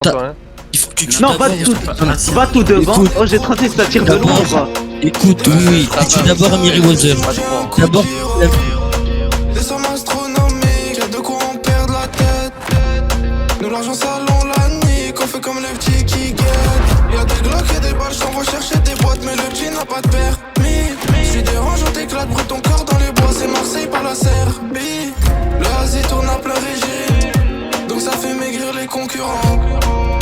Il faut que tu Non, pas tout devant. Écoute. Oh, j'ai tenté, ça tire de loin ou pas? Écoute, oui, tu d'abord Amiri Wazer. D'abord, Des sommes astronomiques, y'a de quoi en perdre la tête. Nous l'argent salon la nuit, qu'on fait comme le petit qui guette. Y'a des glocks et des balles, j't'envoie chercher des boîtes, mais le jean n'a pas de permis. J'suis dérange, on t'éclate, brûle ton corps dans les bois, c'est Marseille par la Serbie. Le Asie tourne à plein régime, donc ça fait maigrir les concurrents.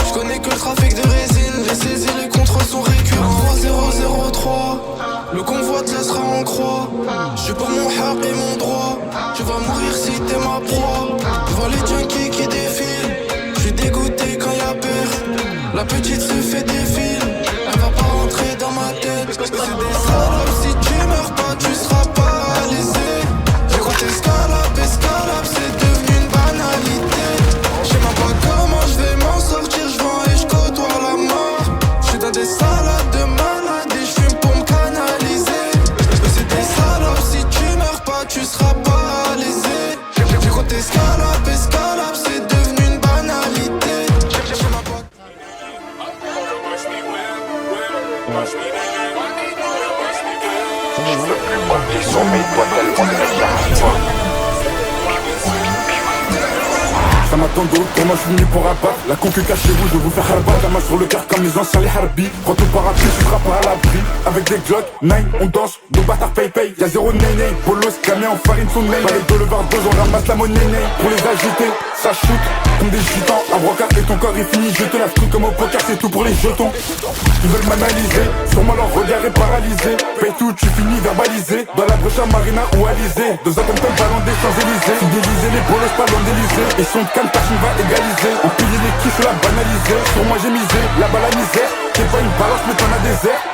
J'connais que le trafic de résine, les saisies, les contrôles sont récurrents. 3003, le convoi te laissera en croix. J'suis pour mon haq et mon droit. Tu vas mourir si t'es ma proie. Vois les junkies qui défilent. J'suis dégoûté quand y'a peur. La petite se fait des fils. Elle va pas rentrer dans ma tête. C'est des salopes, si tu meurs pas, tu seras paralysé. J'ai quand escalape, c'est devenu une banalité. J'sais même pas comment j'vais m'en sortir. J'vends et j'côtoie la mort. J'suis dans des salades de malade et j'fume pour me canaliser. C'est des salopes, si tu meurs pas, tu seras paralysé. J'ai quand escalape, c'est devenu une banalité. J'sais même pas. Ça m'attend de haut, moi je suis venu pour abattre. La concu chez vous, je vais vous faire rabattre. La main sur le cœur comme les anciens les Harbi. Prends ton parapluie, tu seras pas à l'abri. Avec des glocks, nine, on danse, nos bâtards paye. Y'a zéro néné, bolos, camé en farine son nez. Pas les boulevards on ramasse la monnaie. Pour les agiter, ça shoot comme des gitans. Un brocard et ton corps est fini. Je te la fous comme au poker, c'est tout pour les jetons. Ils veulent m'analyser, sur moi leur regard est paralysé. Paye tout, tu finis verbalisé. Dans la broche à Marina ou Alizé. Dans un tom ballon des Champs-Élysées. Fidéliser les bolos, pas loin d'Élysée. Et son calme, personne va égaliser. On pillait les kiffs, la banaliser. Sur moi j'ai misé, là-bas la misère. T'es pas une balance, mais t'en as des airs.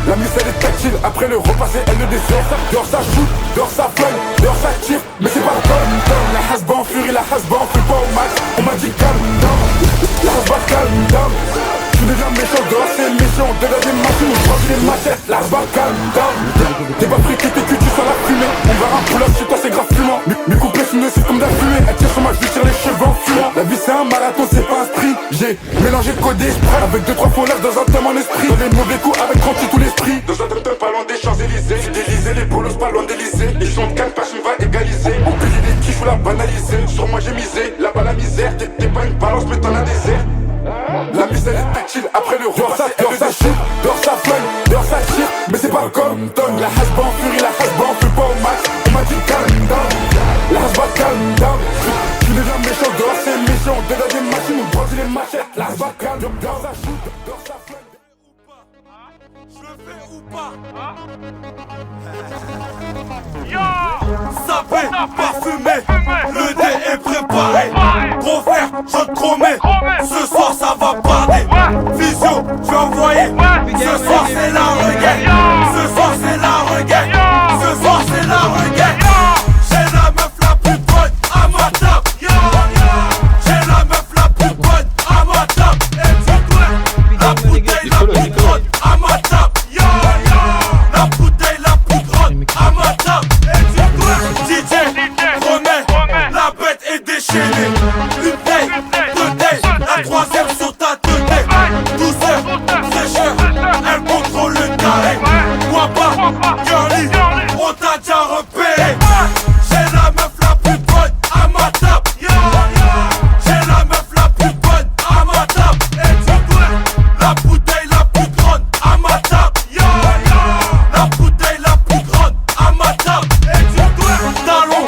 La mise elle est tactile, après le repas c'est elle le dessert. Dehors ça shoot, dehors ça flingue, dehors ça tire. Mais c'est pas comme la hasba en furie, la hasba en fait pas au max. On m'a dit calme down, la hasba calme down. Tu deviens méchant, dehors c'est méchant. Dehors des machines, on change les machettes. La hasba calme down. T'es pas pris que t'es cul, tu sens la fumée. On verra un pull-up chez toi c'est grave fumant. Mes couplets sont nocifs comme de la fumée. Elle tire sur moi, je lui tire les cheveux en fumant. La vie c'est un marathon, c'est pas un sprint. J'ai mélangé codé, spray avec 2-3 folaires dans un thème en esprit. Dans les mauvais coups avec 38 tout l'esprit. Dans un thème pas loin des Champs-Élysées. Fidéliser les bolos pas loin d'Élysée. Ils sont de calme, personne va égaliser. On peut les kiffs ou la banaliser. Sur moi j'ai misé, là-bas la misère. T'es pas une balance mais t'en as des airs. La mise elle est tactile, après le repas c'est elle le déchire. Dehors ça flingue, dehors ça tire. Mais c'est pas comme Tom. La hasba en furie, la hasba en fait pas au max. On m'a dit calme down, la hasba calme down. Tu deviens méchant, dehors c'est méchant. Dehors des machines, on brandit les machettes. La hasba calme, dehors ça shoot, dehors ça flingue. Je le fais ou pas? Sapé, parfumé, le dé est préparé. Gros frère, je te promets, ce soir ça va parler. Vision, je vais envoyer. Ce soir c'est la regaine. Ce soir c'est la regaine. Ce soir c'est la regaine. J'ai la meuf la plus bonne à ma table. J'ai la meuf la plus bonne à ma table. Et tu dois la bouteille la plus grande à ma table. La bouteille la plus grande à ma table. Et tu dois DJ, remets, la bête est déchaînée. Une taille, deux tailles, la troisième sur ta tête. Douceur, fraîcheur, elle contrôle le carré. Moi pas, girly, on t'a déjà repéré. J'ai la meuf la plus bonne à ma table. J'ai la meuf la plus bonne à ma table. Et tu dois la bouteille la plus grande à ma table. La bouteille la plus grande à ma table. Et tu dois talon,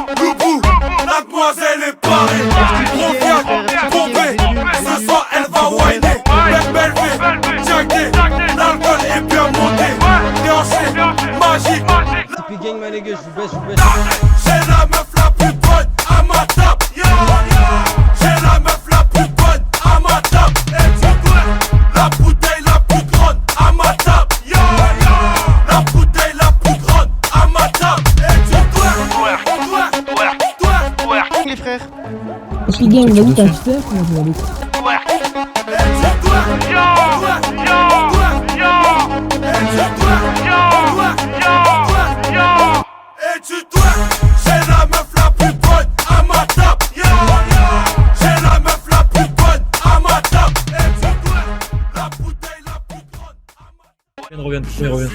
le bout, la demoiselle est parée. Confiante, bombée, ce soir elle va whiner. Belle fée, jackée, l'alcool est bien monté. Déhanché, magique. Puis gang ma les gars, je vous baisse. J'ai la meuf la plus bonne à ma table. J'ai la meuf la plus bonne à ma table. Et tu dois la bouteille la plus grande à ma table. La bouteille la plus grande à ma table. Et tu dois Les frères. Puis gang, vas-y, t'as super, comment tu vas aller? Et tu dois, j'ai la meuf la plus bonne à ma table. J'ai la meuf la plus bonne à ma reviennent, ils reviennent.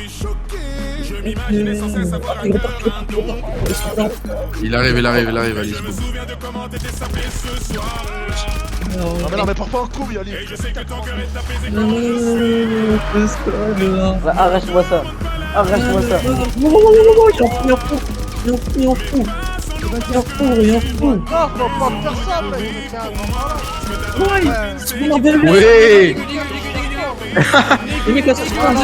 Il arrive, allez. Non mais pars pas en couille, Ali. Arrache-moi ça. Arrache-moi ça. Il en fout. Non, faut pas faire ça, mec. Ouais. Les mecs, là, ça se passe.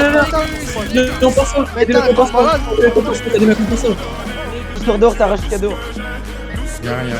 Histoire d'or, t'arraches le cadeau. Y'a rien.